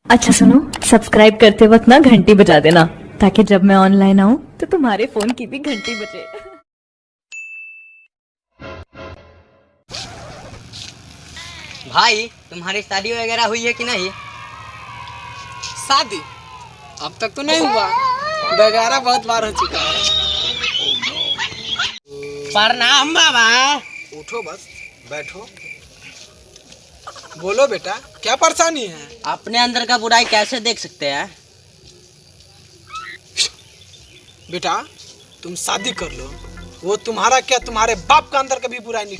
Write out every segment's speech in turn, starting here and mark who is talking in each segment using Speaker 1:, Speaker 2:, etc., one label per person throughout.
Speaker 1: अच्छा सुनो, सब्सक्राइब करते वक्त ना घंटी बजा देना ताकि जब मैं ऑनलाइन आऊँ तो तुम्हारे फोन की भी घंटी बजे।
Speaker 2: भाई तुम्हारी शादी वगैरह हुई है कि नहीं?
Speaker 3: शादी अब तक तो नहीं हुआ, वगैरह बहुत बार हो चुका है।
Speaker 2: प्रणाम बाबा।
Speaker 3: उठो बस, बैठो, बोलो बेटा, क्या परेशानी है?
Speaker 2: अपने अंदर का बुराई कैसे देख सकते हैं?
Speaker 3: बेटा तुम शादी कर लो, वो तुम्हारा क्या तुम्हारे बाप का अंदर कभी बुराई नहीं।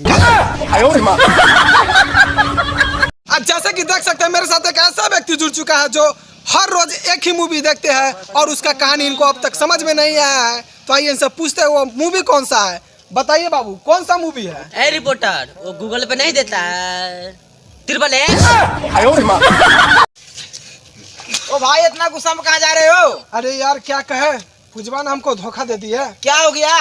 Speaker 3: आज जैसे कि देख सकते हैं मेरे साथ एक ऐसा व्यक्ति जुड़ चुका है जो हर रोज एक ही मूवी देखते हैं और उसका कहानी इनको अब तक समझ में नहीं आया है। तो आइए इनसे पूछते हैं वो मूवी कौन सा है। बताइए बाबू, कौन सा मूवी है?
Speaker 2: ए रिपोर्टर, वो गूगल पे नहीं देता है? Triple A.
Speaker 4: ओ भाई, इतना गुस्सा में कहाँ जा रहे हो?
Speaker 3: अरे यार क्या कहे, पुजवा ने हमको धोखा दे दी है।
Speaker 4: क्या हो गया?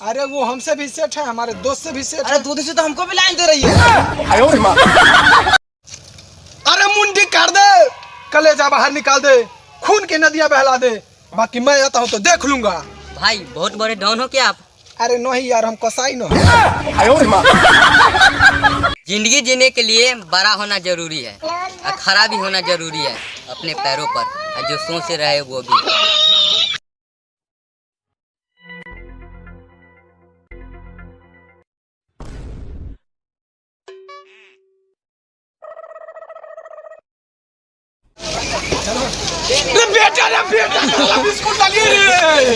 Speaker 3: अरे वो हमसे भी सेठ है, हमारे दोस्त से भी सेठ
Speaker 4: अरे
Speaker 3: है।
Speaker 4: दूध से तो हमको भी लाइन दे रही है।
Speaker 3: अरे मुंडी काट दे, कलेजा बाहर निकाल दे, खून की नदियां बहला दे, बाकी मैं आता हूँ तो देख लूंगा।
Speaker 2: भाई बहुत बड़े डॉन हो क्या आप?
Speaker 3: अरे नहीं यार, हम कसाई न।
Speaker 2: जिंदगी जीने के लिए बड़ा होना जरूरी है और खड़ा भी होना जरूरी है अपने पैरों पर, और जो सोच रहे वो भी।
Speaker 3: बेटा बिस्कुट डालिए रे,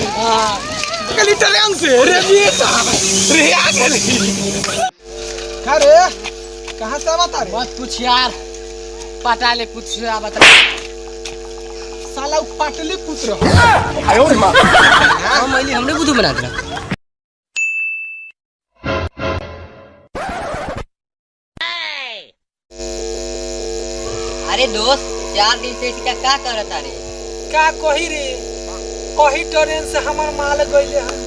Speaker 3: कल इटालियन से रे बेटा रे आ गए। अरे कहाँ से बता रे?
Speaker 4: मत पूछ यार, पटाले कुछ बता।
Speaker 3: साला पाटली पुत्र।
Speaker 2: हमने बुद्धू बना दिया। अरे दोस्त, 4 दिन से इसका क्या कर रहा रे?
Speaker 3: क्या कही रे, कही ट्रेन से हमार माल गईले हैं,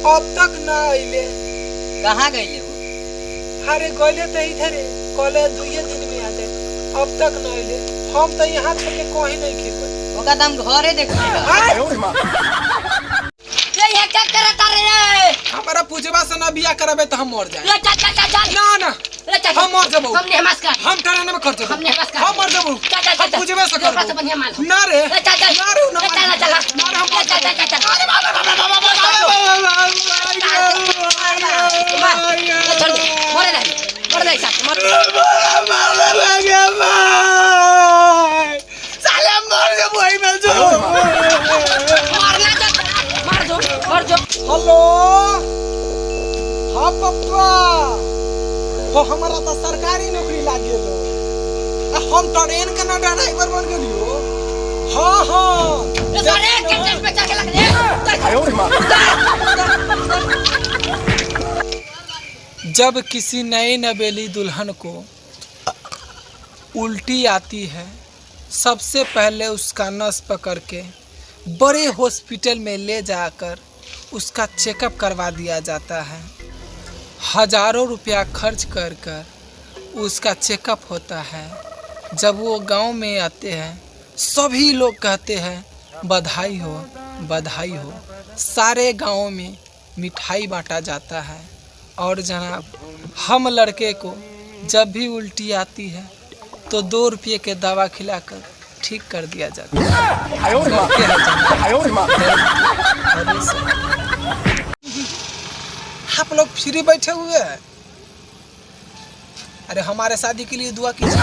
Speaker 3: अब तक ना आइले।
Speaker 2: कहाँ गई हो?
Speaker 3: अरे गईले तो इधर कॉले 2 दिन में आते, अब तक ना आइले। हम तो यहाँ छोड़ के कहीं नहीं खेल।
Speaker 2: ओका दाम घरे देखिएगा।
Speaker 4: ये क्या करता रे?
Speaker 3: हमारा पूजवा से ना बिया कराबे तो हम मर जाए।
Speaker 4: ले चल।
Speaker 3: ना ना, हम मर जाबो।
Speaker 4: हमने हमास कर।
Speaker 3: हम ट्रेन में खर्च
Speaker 4: हमने हमास कर।
Speaker 3: हम मर जाबो। हम पूजवा से
Speaker 4: तेरे पास
Speaker 3: करबो।
Speaker 4: बढ़िया माल।
Speaker 3: ना रे,
Speaker 4: चल।
Speaker 3: ना रे, ना
Speaker 4: चल।
Speaker 3: ना रे, हम मर जाबो।
Speaker 4: अरे मर दे साथ मर।
Speaker 3: साले मर जाबो ही में जो।
Speaker 4: मर जो।
Speaker 3: हेलो, हाँ पप्पा, हो हमारा तो सरकारी नौकरी लाग गेलो। हम ट्रेन के ना ड्राइवर बन गेलियो। हाँ
Speaker 4: अरे कैंटीन पे जाके लग रे।
Speaker 3: जब किसी नई नवेली दुल्हन को उल्टी आती है, सबसे पहले उसका नस पकड़ के बड़े हॉस्पिटल में ले जाकर उसका चेकअप करवा दिया जाता है। हजारों रुपया खर्च कर कर उसका चेकअप होता है। जब वो गांव में आते हैं, सभी लोग कहते हैं बधाई हो बधाई हो। सारे गांव में मिठाई बांटा जाता है। और जनाब, हम लड़के को जब भी उल्टी आती है तो 2 रुपये के दवा खिलाकर ठीक कर दिया जाता है। आप लोग फ्री बैठे हुए हैं? अरे हमारे शादी के लिए दुआ कीजिए।